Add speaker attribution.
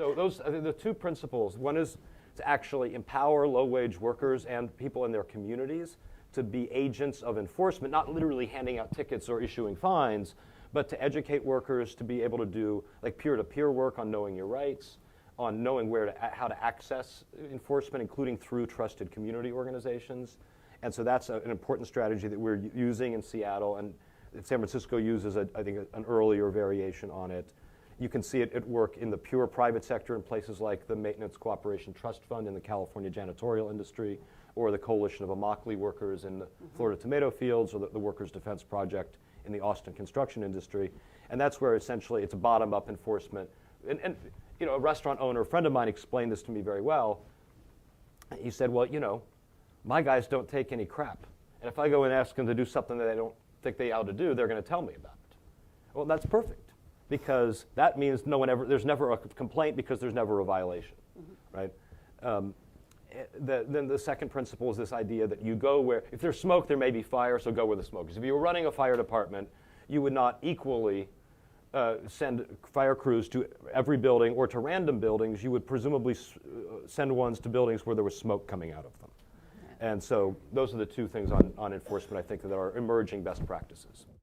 Speaker 1: So those are the two principles. One is to actually empower low-wage workers and people in their communities to be agents of enforcement, not literally handing out tickets or issuing fines, but to educate workers to be able to do like peer-to-peer work on knowing your rights, on knowing how to access enforcement, including through trusted community organizations. And so that's an important strategy that we're using in Seattle, and San Francisco uses, I think, an earlier variation on it. You can see it at work in the pure private sector in places like the Maintenance Cooperation Trust Fund in the California janitorial industry, or the Coalition of Immokalee Workers in the Florida tomato fields, or the Workers' Defense Project in the Austin construction industry. And that's where essentially it's a bottom-up enforcement. And you know, a restaurant owner, a friend of mine explained this to me very well. He said, well, you know, my guys don't take any crap. And if I go and ask them to do something that they don't think they ought to do, they're going to tell me about it. Well, that's perfect, because that means there's never a complaint because there's never a violation, right? Then the second principle is this idea that you go where, if there's smoke, there may be fire, so go where the smoke is. If you were running a fire department, you would not equally send fire crews to every building or to random buildings. You would presumably send ones to buildings where there was smoke coming out of them. And so those are the two things on enforcement, I think, that are emerging best practices.